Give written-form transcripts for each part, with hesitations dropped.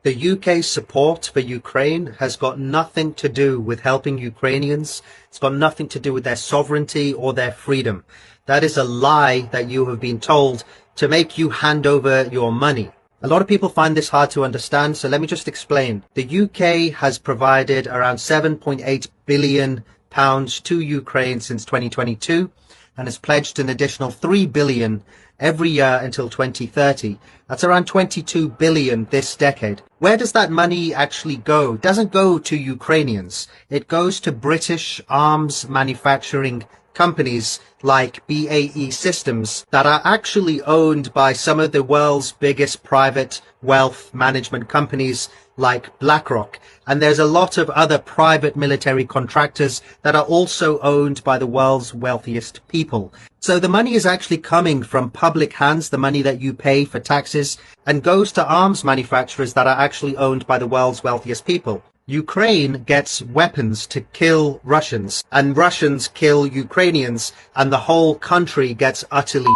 The UK's support for Ukraine has got nothing to do with helping Ukrainians. It's got nothing to do with their sovereignty or their freedom. That is a lie that you have been told to make you hand over your money. A lot of people find this hard to understand, so let me just explain. The UK has provided around £7.8 billion to Ukraine since 2022 and has pledged an additional £3 billion every year until 2030. That's around 22 billion this decade. Where does that money actually go? It doesn't go to Ukrainians. It goes to British arms manufacturing companies like BAE Systems that are actually owned by some of the world's biggest private wealth management companies like BlackRock. And there's a lot of other private military contractors that are also owned by the world's wealthiest people. So the money is actually coming from public hands, the money that you pay for taxes, and goes to arms manufacturers that are actually owned by the world's wealthiest people. Ukraine gets weapons to kill Russians, and Russians kill Ukrainians, and the whole country gets utterly.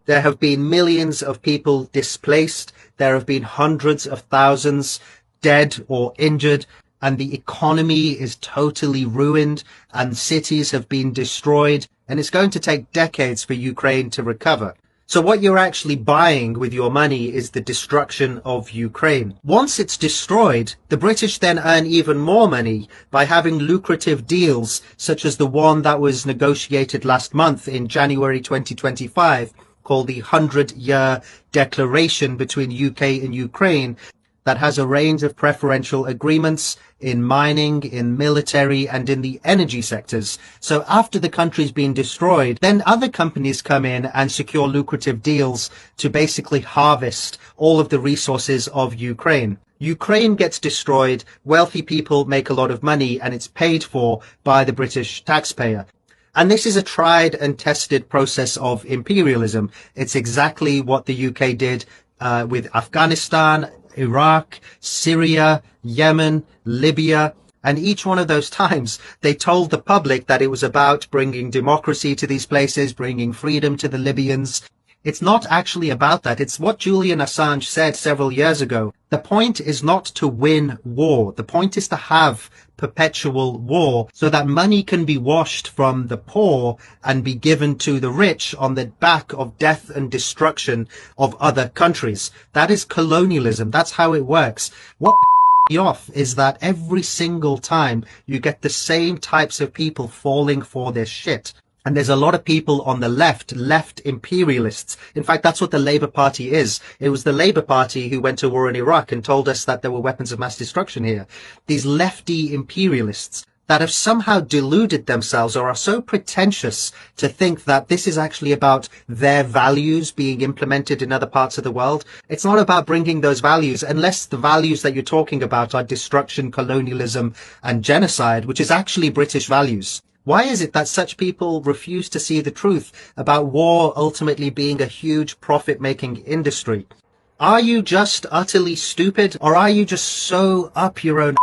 There have been millions of people displaced. There have been hundreds of thousands dead or injured, and the economy is totally ruined, and cities have been destroyed, and it's going to take decades for Ukraine to recover. So what you're actually buying with your money is the destruction of Ukraine. Once it's destroyed, the British then earn even more money by having lucrative deals, such as the one that was negotiated last month in January 2025, called the 100-year declaration between UK and Ukraine, that has a range of preferential agreements in mining, in military, and in the energy sectors. So after the country's been destroyed, then other companies come in and secure lucrative deals to basically harvest all of the resources of Ukraine. Ukraine gets destroyed, wealthy people make a lot of money, and it's paid for by the British taxpayer. And this is a tried and tested process of imperialism. It's exactly what the UK did with Afghanistan, Iraq, Syria, Yemen, Libya, and each one of those times they told the public that it was about bringing democracy to these places, bringing freedom to the Libyans. It's not actually about that. It's what Julian Assange said several years ago. The point is not to win war. The point is to have perpetual war so that money can be washed from the poor and be given to the rich on the back of death and destruction of other countries. That is colonialism. That's how it works. What me off is that every single time you get the same types of people falling for this shit. And there's a lot of people on the left imperialists. In fact, that's what the Labour Party is. It was the Labour Party who went to war in Iraq and told us that there were weapons of mass destruction here. These lefty imperialists that have somehow deluded themselves or are so pretentious to think that this is actually about their values being implemented in other parts of the world. It's not about bringing those values unless the values that you're talking about are destruction, colonialism, and genocide, which is actually British values. Why is it that such people refuse to see the truth about war ultimately being a huge profit-making industry? Are you just utterly stupid, or are you just so up your own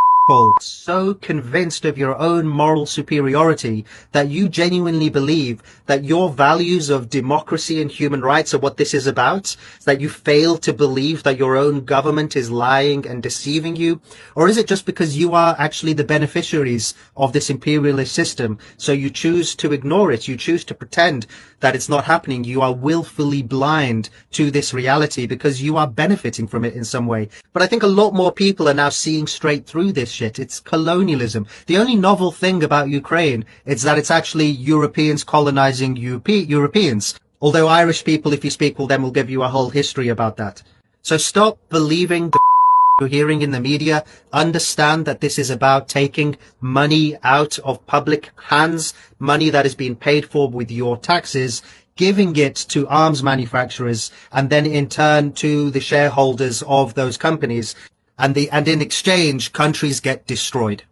so convinced of your own moral superiority that you genuinely believe that your values of democracy and human rights are what this is about, that you fail to believe that your own government is lying and deceiving you? Or is it just because you are actually the beneficiaries of this imperialist system, so you choose to ignore it, you choose to pretend that it's not happening, you are willfully blind to this reality because you are benefiting from it in some way? But I think a lot more people are now seeing straight through this shit. It's colonialism. The only novel thing about Ukraine is that it's actually Europeans colonizing Europeans. Although Irish people, if you speak with them, will give you a whole history about that. So stop believing the you're hearing in the media. Understand that this is about taking money out of public hands, money that is being paid for with your taxes, giving it to arms manufacturers, and then in turn to the shareholders of those companies. And in exchange, countries get destroyed.